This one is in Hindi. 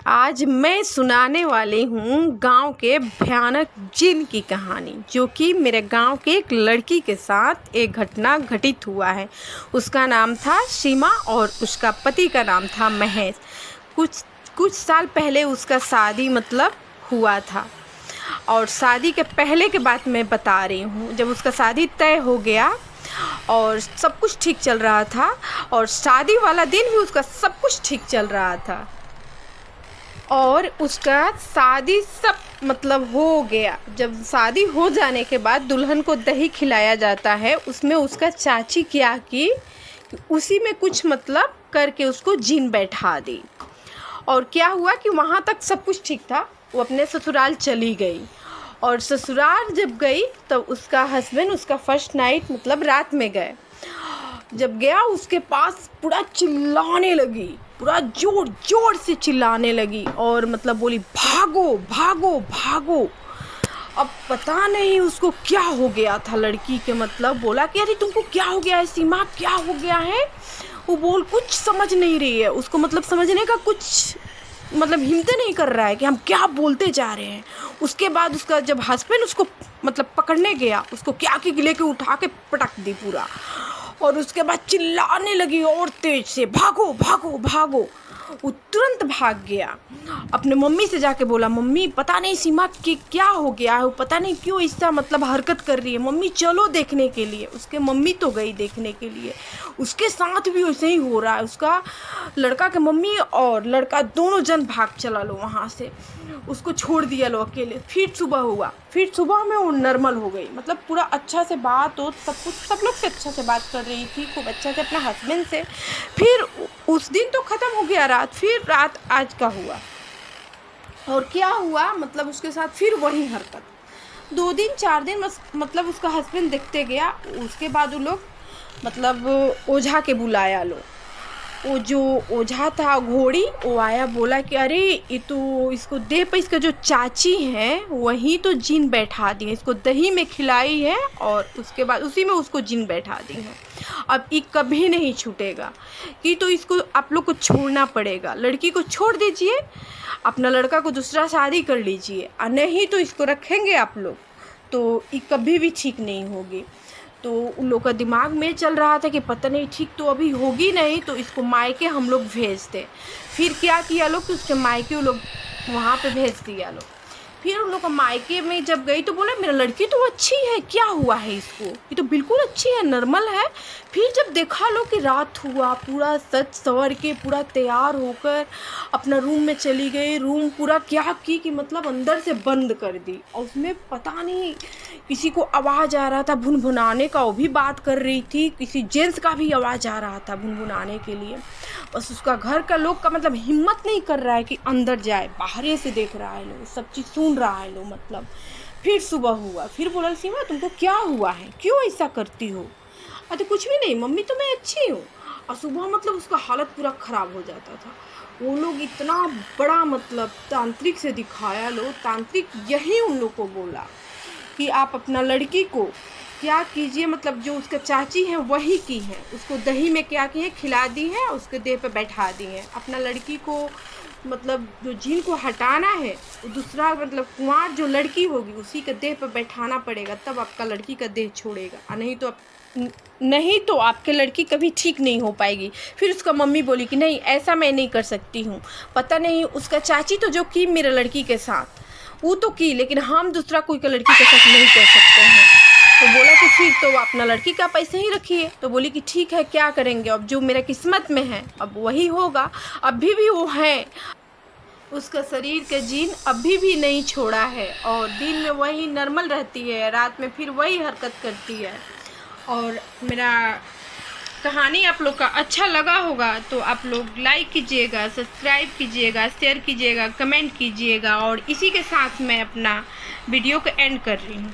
आज मैं सुनाने वाली हूँ गांव के भयानक जिन की कहानी, जो कि मेरे गांव के एक लड़की के साथ एक घटना घटित हुआ है। उसका नाम था सीमा और उसका पति का नाम था महेश। कुछ साल पहले उसका शादी हुआ था, और शादी के पहले के बात मैं बता रही हूँ। जब उसका शादी तय हो गया और सब कुछ ठीक चल रहा था, और शादी वाला दिन भी उसका सब कुछ ठीक चल रहा था, और उसका शादी सब हो गया। जब शादी हो जाने के बाद दुल्हन को दही खिलाया जाता है, उसमें उसका चाची क्या की, उसी में कुछ करके उसको जीन बैठा दी। और क्या हुआ कि वहाँ तक सब कुछ ठीक था। वो अपने ससुराल चली गई, और ससुराल जब गई तब उसका हस्बैंड उसका फर्स्ट नाइट रात में गए। जब गया उसके पास पूरा चिल्लाने लगी, पूरा जोर जोर से चिल्लाने लगी, और बोली भागो भागो भागो। अब पता नहीं उसको क्या हो गया था लड़की के। बोला कि अरे तुमको क्या हो गया है सीमा, क्या हो गया है। वो बोल कुछ समझ नहीं रही है उसको, समझने का कुछ हिम्मत नहीं कर रहा है कि हम क्या बोलते जा रहे हैं। उसके बाद उसका जब हस्बैंड उसको पकड़ने गया, उसको क्या की लेके उठा के पटक दी पूरा, और उसके बाद चिल्लाने लगी और तेज से भागो भागो भागो। वो तुरंत भाग गया, अपने मम्मी से जाके बोला मम्मी पता नहीं सीमा की क्या हो गया है, वो पता नहीं क्यों ऐसा हरकत कर रही है, मम्मी चलो देखने के लिए। उसके मम्मी तो गई देखने के लिए, उसके साथ भी वैसे ही हो रहा है। उसका लड़का के मम्मी और लड़का दोनों जन भाग चला लो वहाँ से, उसको छोड़ दिया लो अकेले। फिर सुबह हुआ, फिर सुबह में वो नॉर्मल हो गई, पूरा अच्छा से बात हो, सब कुछ सब लोग से अच्छा से बात कर रही थी, खूब अच्छा से अपना हस्बैंड से। फिर उस दिन तो ख़त्म हो गया रात, फिर रात आज का हुआ। और क्या हुआ उसके साथ फिर वही हरकत। 2 दिन 4 दिन उसका हस्बैंड देखते गया। उसके बाद वो लोग ओझा के बुलाया लो। वो जो ओझा था घोड़ी, वो आया, बोला कि अरे ये तो इसको देह पे इसका जो चाची है वही तो जीन बैठा दी है, इसको दही में खिलाई है और उसके बाद उसी में उसको जीन बैठा दी है। अब ये कभी नहीं छूटेगा, कि तो इसको आप लोग को छोड़ना पड़ेगा। लड़की को छोड़ दीजिए, अपना लड़का को दूसरा शादी कर लीजिए, और नहीं तो इसको रखेंगे आप लोग तो ये कभी भी ठीक नहीं होगी। तो उन लोग का दिमाग में चल रहा था कि पता नहीं ठीक तो अभी होगी नहीं, तो इसको मायके हम लोग भेज दें। फिर क्या किया लोग कि उसके मायके वो लोग वहाँ पे भेज दिया लोग। फिर उन लोग का मायके में जब गई तो बोला मेरा लड़की तो अच्छी है, क्या हुआ है इसको, ये तो बिल्कुल अच्छी है, नॉर्मल है। फिर जब देखा लो कि रात हुआ, पूरा सज सवर के पूरा तैयार होकर अपना रूम में चली गई। रूम पूरा क्या की कि अंदर से बंद कर दी, और उसमें पता नहीं किसी को आवाज़ आ रहा था भुनभुनाने का, वो भी बात कर रही थी, किसी जेंट्स का भी आवाज़ आ रहा था भुनभुनाने के लिए। बस उसका घर का लोग का हिम्मत नहीं कर रहा है कि अंदर जाए, बाहर से देख रहा है लोग, सब चीज़ सुन रहा है लोग। फिर सुबह हुआ, फिर बोला सीमा तुमको क्या हुआ है, क्यों ऐसा करती हो। अरे कुछ भी नहीं मम्मी, तो मैं अच्छी हूँ। और सुबह उसका हालत पूरा ख़राब हो जाता था। वो लोग इतना बड़ा तांत्रिक से दिखाया लो, तांत्रिक यही उन लोग को बोला कि आप अपना लड़की को क्या कीजिए, जो उसका चाची है वही की है, उसको दही में क्या की है, खिला दी है, उसके देह पे बैठा दी है। अपना लड़की को जो जीन को हटाना है, दूसरा कुंवार जो लड़की होगी उसी के देह पे बैठाना पड़ेगा, तब आपका लड़की का देह छोड़ेगा, और नहीं तो आपके लड़की कभी ठीक नहीं हो पाएगी। फिर उसका मम्मी बोली कि नहीं ऐसा मैं नहीं कर सकती हूँ, पता नहीं उसका चाची तो जो की मेरे लड़की के साथ वो तो की, लेकिन हम दूसरा कोई का लड़की के साथ नहीं कर सकते हैं। तो बोला कि फिर तो अपना लड़की का पैसे ही रखिए। तो बोली कि ठीक है क्या करेंगे, अब जो मेरा किस्मत में है अब वही होगा। अभी भी वो है, उसका शरीर का जीन अभी भी नहीं छोड़ा है, और दिन में वही नॉर्मल रहती है, रात में फिर वही हरकत करती है। और मेरा कहानी आप लोग का अच्छा लगा होगा तो आप लोग लाइक कीजिएगा, सब्सक्राइब कीजिएगा, शेयर कीजिएगा, कमेंट कीजिएगा, और इसी के साथ मैं अपना वीडियो को एंड कर रही हूँ।